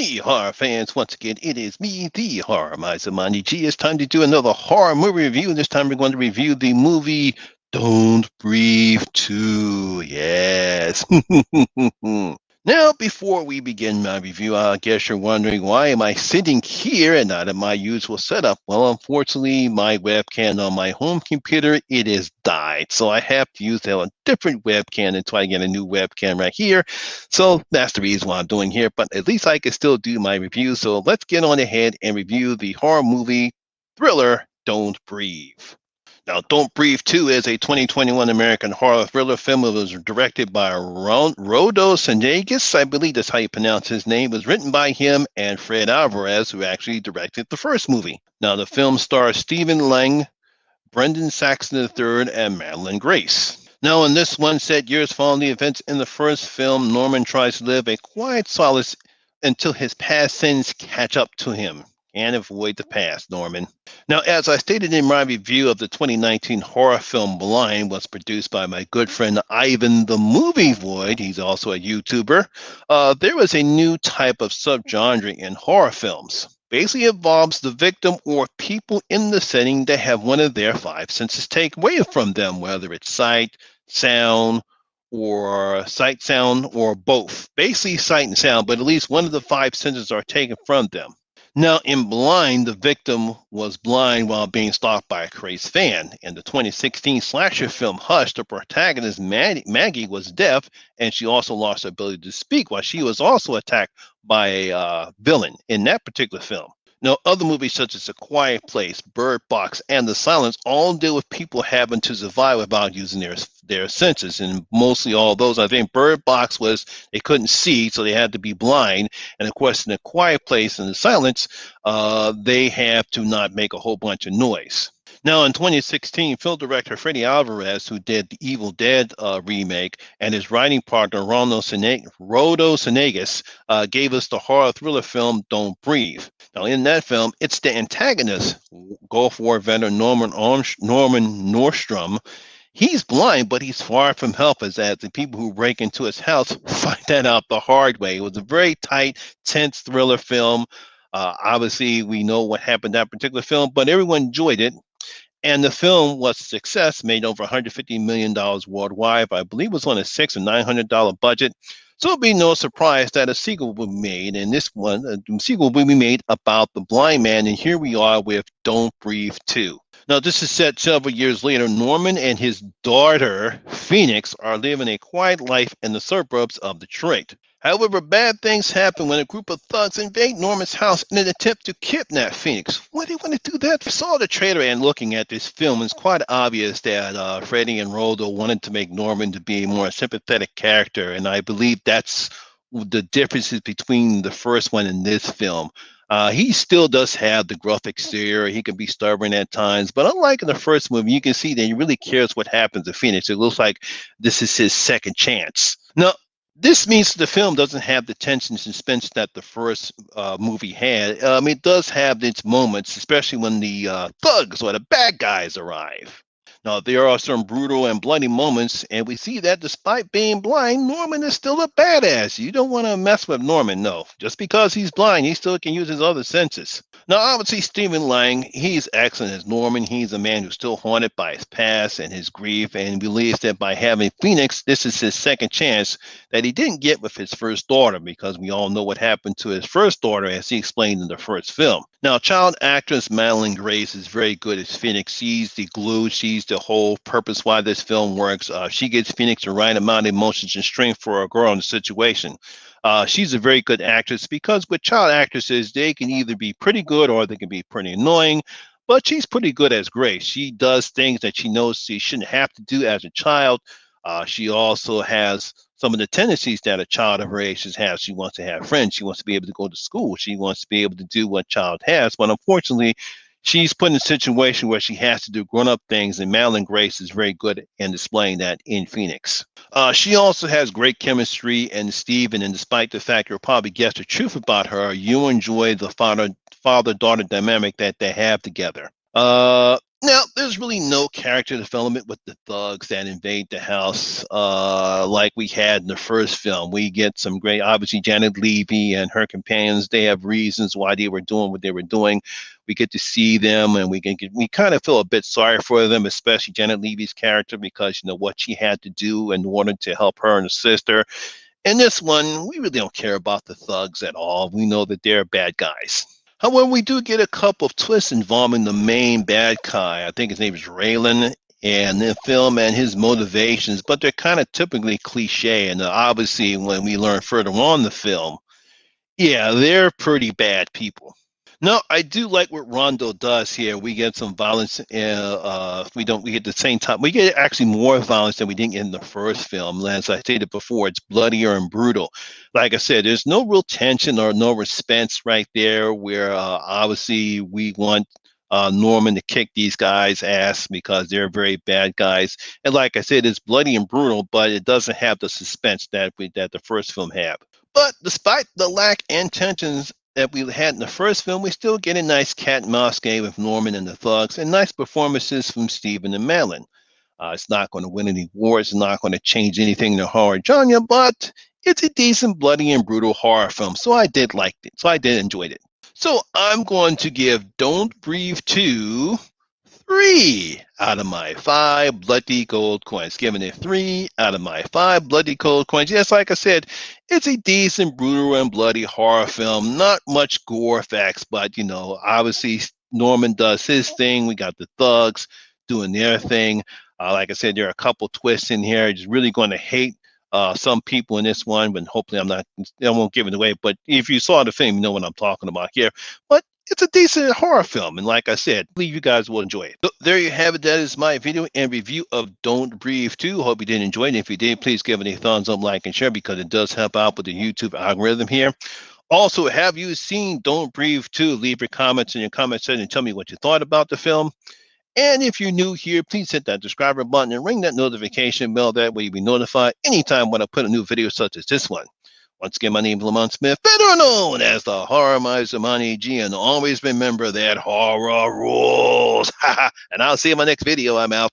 Hey, horror fans, once again, it is me, the Horror Miser G. It's time to do another horror movie review. This time we're going to review the movie Don't Breathe 2. Yes. Now, before we begin my review, I guess you're wondering why am I sitting here and not at my usual setup? Well, unfortunately, my webcam on my home computer, it has died. So I have to use a different webcam until I get a new webcam right here. So that's the reason why I'm doing here, but at least I can still do my review. So let's get on ahead and review the horror movie thriller Don't Breathe. Now, Don't Breathe 2 is a 2021 American horror thriller film. It was directed by Rodo Sanegas. I believe that's how you pronounce his name. It was written by him and Fred Alvarez, who actually directed the first movie. Now, the film stars Stephen Lang, Brendan Saxon III, and Madeline Grace. Now, in this one, set years following the events in the first film, Norman tries to live a quiet solace until his past sins catch up to him. Can't avoid the past, Norman. Now, as I stated in my review of the 2019 horror film Blind, was produced by my good friend Ivan the Movie Void. He's also a YouTuber. There was a new type of subgenre in horror films. Basically involves the victim or people in the setting that have one of their five senses taken away from them, whether it's sight, sound, or both. Basically sight and sound, but at least one of the five senses are taken from them. Now, in Blind, the victim was blind while being stalked by a crazed fan. In the 2016 slasher film Hush, the protagonist Maggie was deaf, and she also lost her ability to speak while she was also attacked by a villain in that particular film. Now, other movies such as A Quiet Place, Bird Box, and The Silence all deal with people having to survive without using their senses. And mostly all those, I think Bird Box was they couldn't see, so they had to be blind. And of course, in A Quiet Place and The Silence, they have to not make a whole bunch of noise. Now, in 2016, film director Freddy Alvarez, who did the Evil Dead remake, and his writing partner Rodo Sanegas gave us the horror thriller film Don't Breathe. Now, in that film, it's the antagonist, Gulf War veteran Norman Nordstrom. He's blind, but he's far from helpless as the people who break into his house find that out the hard way. It was a very tight, tense thriller film. Obviously, we know what happened in that particular film, but everyone enjoyed it. And the film was a success, made over $150 million worldwide. But I believe it was on a $600 or $900 budget. So it'll be no surprise that a sequel will be made. And this one, a sequel will be made about the blind man. And here we are with Don't Breathe 2. Now, this is set several years later. Norman and his daughter, Phoenix, are living a quiet life in the suburbs of Detroit. However, bad things happen when a group of thugs invade Norman's house in an attempt to kidnap Phoenix. Why do they want to do that? I saw the trailer and looking at this film, it's quite obvious that Freddie and Roldo wanted to make Norman to be a more sympathetic character, and I believe that's the differences between the first one and this film. He still does have the gruff exterior. He can be stubborn at times, but unlike in the first movie, you can see that he really cares what happens to Phoenix. It looks like this is his second chance. Now, this means the film doesn't have the tension and suspense that the first movie had. It does have its moments, especially when the thugs or the bad guys arrive. Now, there are some brutal and bloody moments, and we see that despite being blind, Norman is still a badass. You don't want to mess with Norman, no. Just because he's blind, he still can use his other senses. Now, obviously, Stephen Lang, he's excellent as Norman. He's a man who's still haunted by his past and his grief, and believes that by having Phoenix, this is his second chance that he didn't get with his first daughter, because we all know what happened to his first daughter, as he explained in the first film. Now, child actress Madeline Grace is very good as Phoenix. She's the glue. She's the whole purpose why this film works. She gives Phoenix the right amount of emotions and strength for a girl in the situation. She's a very good actress because with child actresses, they can either be pretty good or they can be pretty annoying. But she's pretty good as Grace. She does things that she knows she shouldn't have to do as a child. She also has some of the tendencies that a child of her age should have. She wants to have friends. She wants to be able to go to school. She wants to be able to do what child has. But unfortunately, she's put in a situation where she has to do grown-up things, and Madeline Grace is very good in displaying that in Phoenix. She also has great chemistry and Steven, and despite the fact you'll probably guess the truth about her, you enjoy the father-daughter dynamic that they have together. Now, there's really no character development with the thugs that invade the house like we had in the first film. We get some great, obviously, Janet Levy and her companions. They have reasons why they were doing what they were doing. We get to see them, and we kind of feel a bit sorry for them, especially Janet Levy's character, because what she had to do in order to help her and her sister. In this one, we really don't care about the thugs at all. We know that they're bad guys. However, we do get a couple of twists involving the main bad guy. I think his name is Raylan, and the film and his motivations, but they're kind of typically cliche. And obviously, when we learn further on in the film, yeah, they're pretty bad people. No, I do like what Rondo does here. We get some violence. We get the same time. We get actually more violence than we didn't get in the first film. As I stated before, it's bloodier and brutal. Like I said, there's no real tension or no suspense right there. Where obviously we want Norman to kick these guys' ass because they're very bad guys. And like I said, it's bloody and brutal, but it doesn't have the suspense that the first film had. But despite the lack and tensions that we had in the first film, we still get a nice cat and mouse game with Norman and the thugs and nice performances from Stephen and Madeline. It's not going to win any awards, it's not going to change anything in the horror genre, but it's a decent, bloody, and brutal horror film, so I did like it. So I did enjoy it. So I'm going to give Don't Breathe 2 3 out of my 5 bloody gold coins. Giving it 3 out of my 5 bloody gold coins. Yes, like I said, it's a decent, brutal, and bloody horror film. Not much gore effects, but obviously Norman does his thing. We got the thugs doing their thing. Like I said, there are a couple twists in here. Just really going to hate some people in this one, but hopefully I won't give it away. But if you saw the film, you know what I'm talking about here. But it's a decent horror film, and like I said, I believe you guys will enjoy it. So there you have it. That is my video and review of Don't Breathe 2. Hope you did enjoy it. If you did, please give it a thumbs up, like, and share, because it does help out with the YouTube algorithm here. Also, have you seen Don't Breathe 2? Leave your comments in your comment section and tell me what you thought about the film. And if you're new here, please hit that subscribe button and ring that notification bell. That way you'll be notified anytime when I put a new video such as this one. Once again, my name is Lamont Smith, better known as the Horror Miser Monty G, and always remember that horror rules. And I'll see you in my next video. I'm out.